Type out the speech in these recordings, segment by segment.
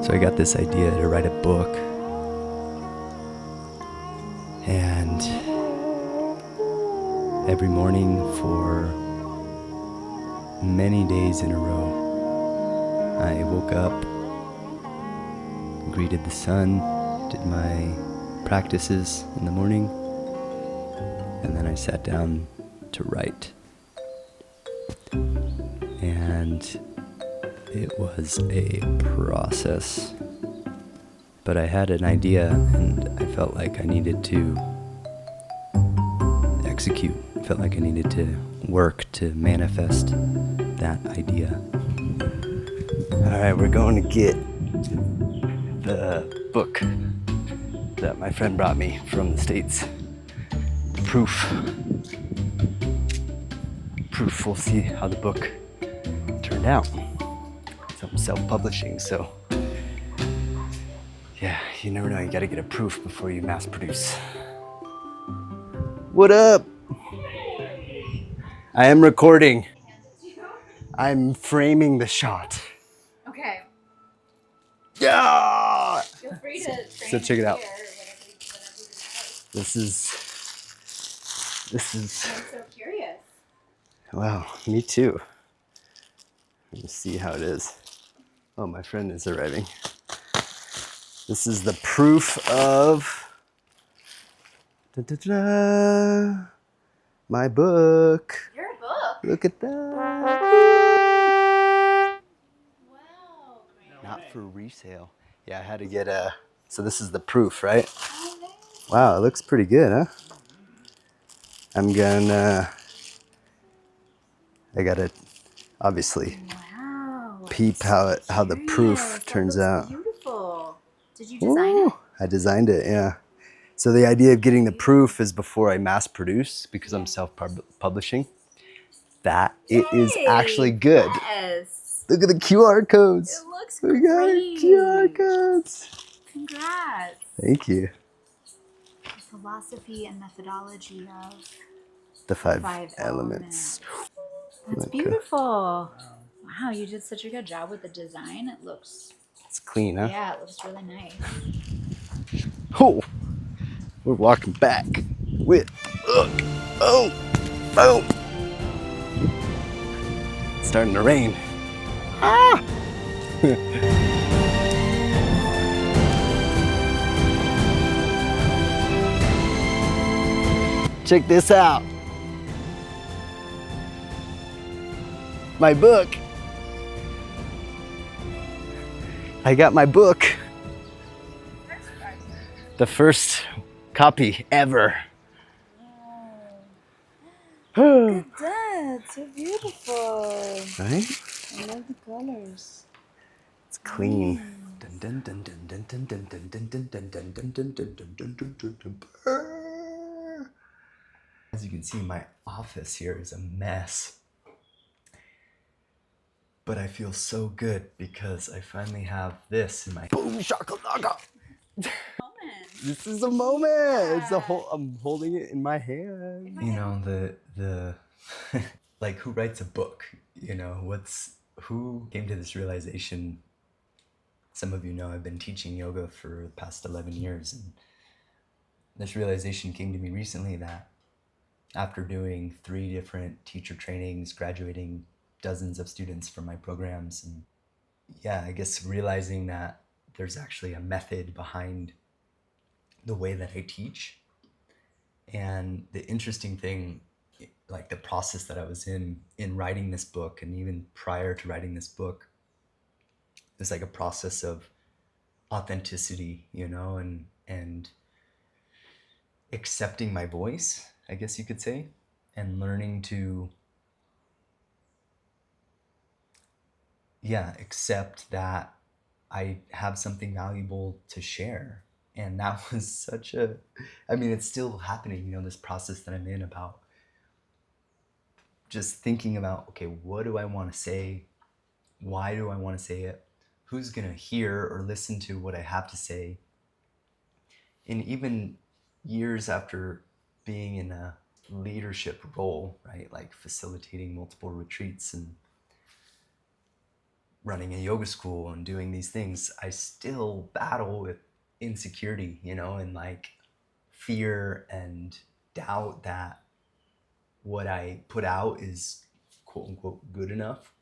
So I got this idea to write a book, and every morning for many days in a row, I woke up, greeted the sun, did my practices in the morning, and then I sat down to write. And it was a process. But I had an idea, and I felt like I needed to execute. I felt like I needed to work to manifest that idea. All right, we're going to get the book that my friend brought me from the States. Proof. We'll see how the book turned out. So I'm self-publishing, so yeah, you never know. You gotta get a proof before you mass produce. What up? I am recording. I'm framing the shot. Okay. Yeah! Feel free to So check it out. This is. I'm so curious. Wow, me too. Let me see how it is. Oh, my friend is arriving. This is the proof of my book. Your book? Look at that. Wow. Not for resale. Yeah, I had to get a. So this is the proof, right? Oh, nice. Wow, it looks pretty good, huh? I'm gonna. I gotta obviously peep how the proof turns out. Beautiful. Did you design it? I designed it, yeah. So the idea of getting the proof is before I mass produce, because I'm self-publishing, that it is actually good. Yes. Look at the QR codes. It looks We got great. QR codes. Congrats. Thank you. The philosophy and methodology of The five elements. That's Okay. beautiful. Wow, you did such a good job with the design. It looks. It's clean, huh? Yeah, it looks really nice. Oh, we're walking back with. Oh, boom. It's starting to rain. Ah! Check this out. My book. I got my book. The first copy ever. Look at that. So beautiful. Right? I love the colors. It's clean. As you can see, my office here is a mess. But I feel so good because I finally have this in my boom shakalaka. This is a moment. Yeah. It's a whole. I'm holding it in my hand. You know, the like, who writes a book? You know, who came to this realization? Some of you know I've been teaching yoga for the past 11 years, and this realization came to me recently that after doing 3 different teacher trainings, graduating dozens of students from my programs, and yeah, I guess realizing that there's actually a method behind the way that I teach. And the interesting thing, like the process that I was in writing this book, and even prior to writing this book, is like a process of authenticity, you know, and accepting my voice, I guess you could say, and learning to accept that I have something valuable to share. And that was it's still happening, you know, this process that I'm in about just thinking about, okay, what do I want to say? Why do I want to say it? Who's going to hear or listen to what I have to say? And even years after being in a leadership role, right? Like facilitating multiple retreats and running a yoga school and doing these things, I still battle with insecurity, and like fear and doubt that what I put out is quote unquote good enough.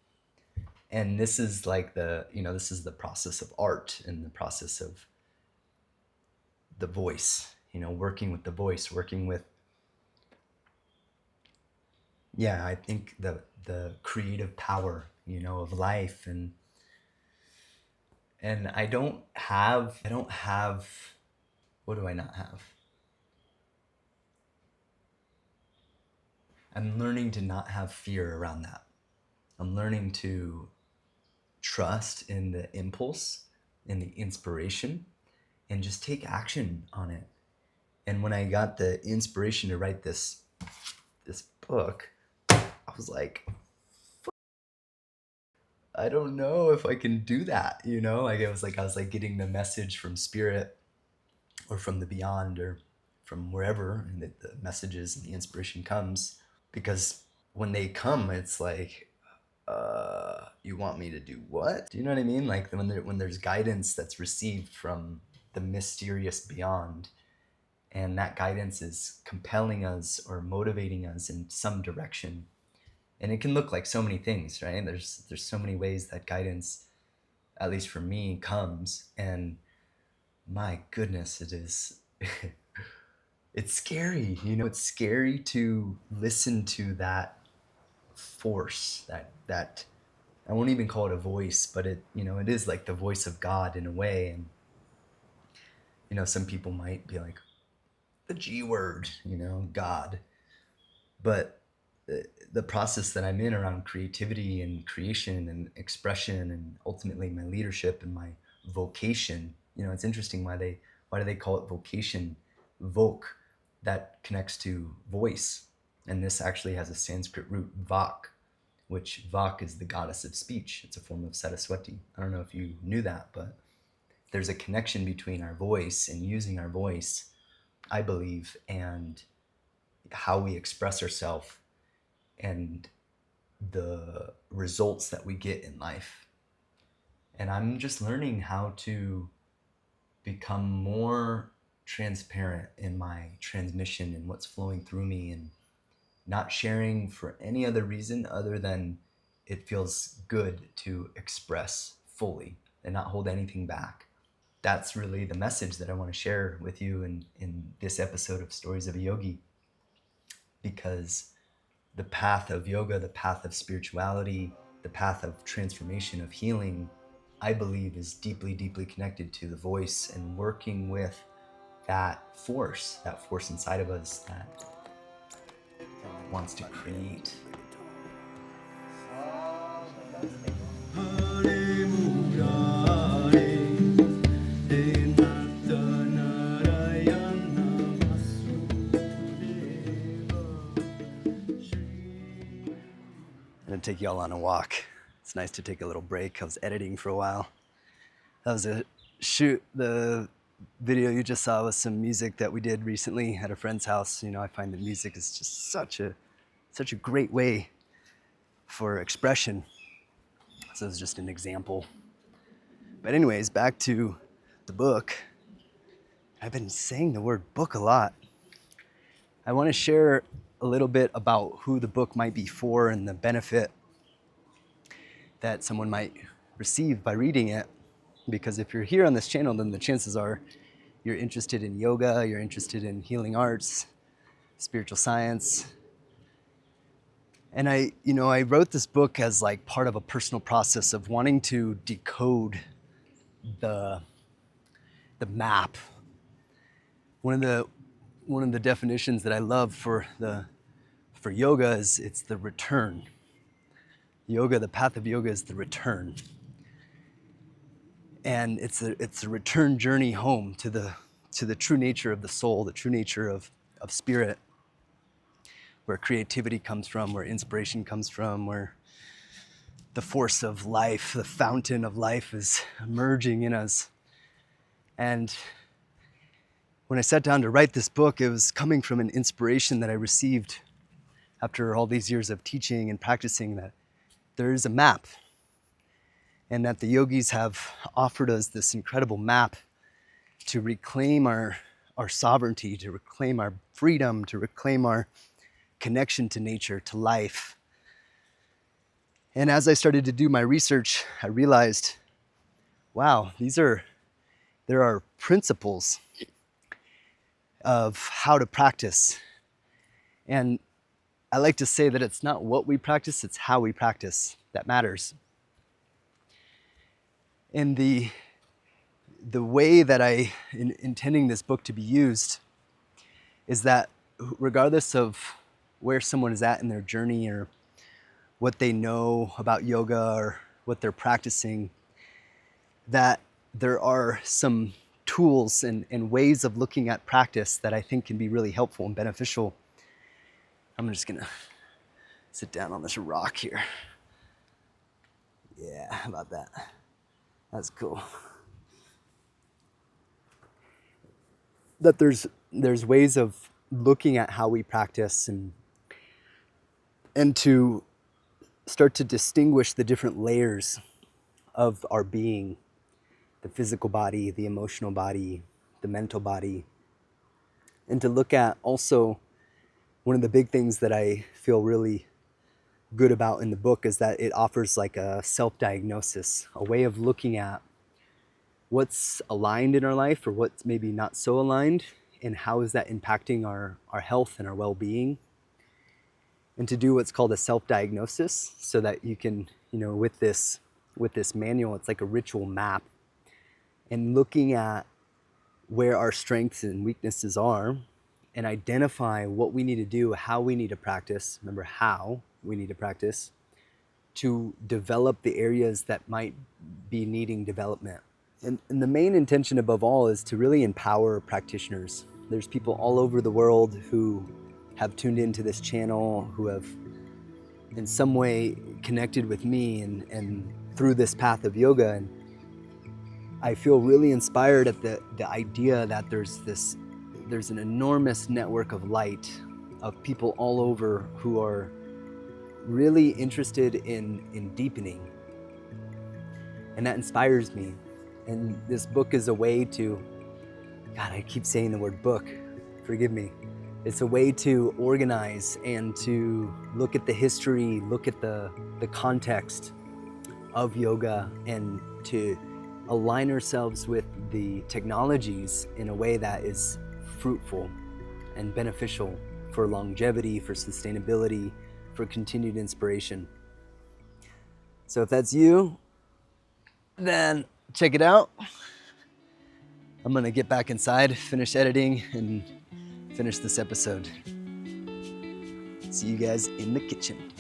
And this is like this is the process of art and the process of the voice, working with the voice, working with, I think the creative power, of life. And I don't have, what do I not have? I'm learning to not have fear around that. I'm learning to trust in the impulse, in the inspiration, and just take action on it. And when I got the inspiration to write this book, I was like, I don't know if I can do that, Like I was like getting the message from spirit or from the beyond or from wherever, and the messages and the inspiration comes. Because when they come, it's like, you want me to do what? Do you know what I mean? Like when there's guidance that's received from the mysterious beyond, and that guidance is compelling us or motivating us in some direction. And it can look like so many things, right? There's so many ways that guidance, at least for me, comes. And my goodness, it is it's scary, it's scary to listen to that force, that I won't even call it a voice, but it is like the voice of God in a way. And some people might be like, the G word, God. But the process that I'm in around creativity and creation and expression and ultimately my leadership and my vocation, it's interesting why do they call it vocation? Vok, that connects to voice. And this actually has a Sanskrit root, vak, which vak is the goddess of speech. It's a form of Saraswati. I don't know if you knew that, but there's a connection between our voice and using our voice, I believe, and how we express ourselves and the results that we get in life. And I'm just learning how to become more transparent in my transmission and what's flowing through me, and not sharing for any other reason other than it feels good to express fully and not hold anything back. That's really the message that I want to share with you in this episode of Stories of a Yogi. Because the path of yoga, the path of spirituality, the path of transformation, of healing, I believe is deeply, deeply connected to the voice and working with that force inside of us that wants to create. I'm gonna take y'all on a walk. It's nice to take a little break. I was editing for a while. That was a shoot. The video you just saw was some music that we did recently at a friend's house. I find that music is just such a great way for expression. So it's just an example. But anyways, back to the book. I've been saying the word book a lot. I want to share a little bit about who the book might be for and the benefit that someone might receive by reading it. Because if you're here on this channel, then the chances are you're interested in yoga, you're interested in healing arts, spiritual science. And I wrote this book as like part of a personal process of wanting to decode the map. One of the definitions that I love for yoga is it's the return. Yoga, the path of yoga is the return. And it's a return journey home to the true nature of the soul, the true nature of spirit, where creativity comes from, where inspiration comes from, where the force of life, the fountain of life is emerging in us. And when I sat down to write this book, it was coming from an inspiration that I received after all these years of teaching and practicing, that there is a map. and that the yogis have offered us this incredible map to reclaim our sovereignty, to reclaim our freedom, to reclaim our connection to nature, to life. And as I started to do my research, I realized, wow, there are principles of how to practice. And I like to say that it's not what we practice, it's how we practice that matters. And the way that intending this book to be used is that regardless of where someone is at in their journey or what they know about yoga or what they're practicing, that there are some tools and ways of looking at practice that I think can be really helpful and beneficial. I'm just gonna sit down on this rock here. Yeah, how about that? That's cool. That there's ways of looking at how we practice and to start to distinguish the different layers of our being, the physical body, the emotional body, the mental body, and to look at also one of the big things that I feel really good about in the book is that it offers like a self-diagnosis, a way of looking at what's aligned in our life or what's maybe not so aligned, and how is that impacting our health and our well-being. And to do what's called a self-diagnosis so that you can, with this manual, it's like a ritual map, and looking at where our strengths and weaknesses are and identify what we need to do, how we need to practice. Remember, how we need to practice to develop the areas that might be needing development. And the main intention above all is to really empower practitioners. There's people all over the world who have tuned into this channel, who have in some way connected with me and through this path of yoga. And I feel really inspired at the idea that there's an enormous network of light of people all over who are really interested in deepening. And that inspires me. And this book is a way to, God, I keep saying the word book, forgive me. It's a way to organize and to look at the history, look at the context of yoga, and to align ourselves with the technologies in a way that is fruitful and beneficial for longevity, for sustainability, for continued inspiration. So if that's you, then check it out. I'm gonna get back inside, finish editing, and finish this episode. See you guys in the kitchen.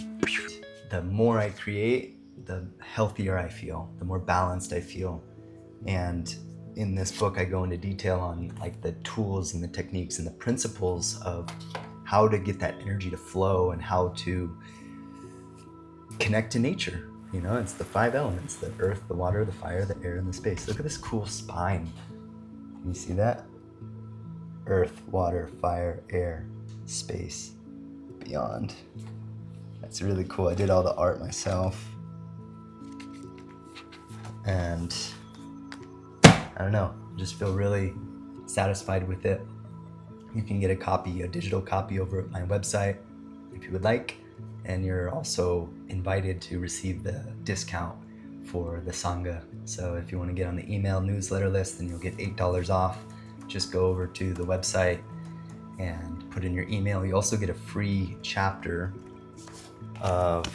The more I create, the healthier I feel, the more balanced I feel. And in this book, I go into detail on like the tools and the techniques and the principles of how to get that energy to flow and how to connect to nature. It's the 5 elements: the earth, the water, the fire, the air, and the space. Look at this cool spine. Can you see that? Earth, water, fire, air, space, beyond. That's really cool. I did all the art myself. And I don't know, just feel really satisfied with it. You can get a digital copy over at my website if you would like. And you're also invited to receive the discount for the Sangha. So if you want to get on the email newsletter list, then you'll get $8 off. Just go over to the website and put in your email. You also get a free chapter of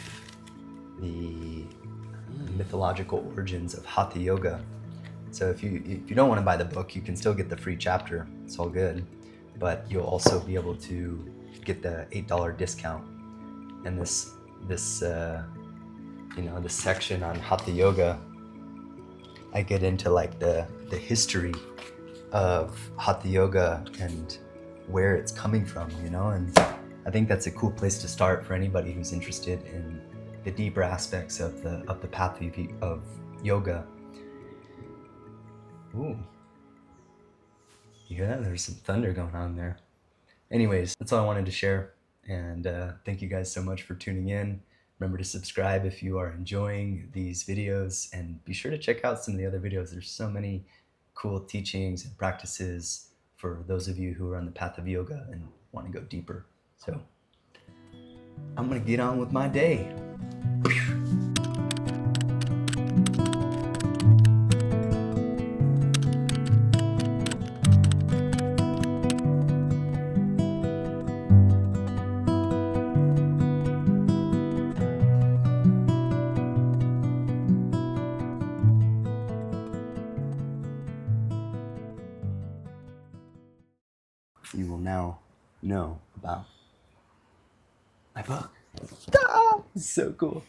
the mythological origins of Hatha Yoga. So if you don't want to buy the book, you can still get the free chapter. It's all good. But you'll also be able to get the $8 discount. And this section on Hatha Yoga, I get into like the history of Hatha Yoga and where it's coming from, and I think that's a cool place to start for anybody who's interested in the deeper aspects of the path of yoga. Ooh, you hear that? There's some thunder going on there. Anyways, that's all I wanted to share, and thank you guys so much for tuning in. Remember to subscribe if you are enjoying these videos, and be sure to check out some of the other videos. There's so many cool teachings and practices for those of you who are on the path of yoga and want to go deeper. So I'm gonna get on with my day. You will now know about my book. Ah, so cool.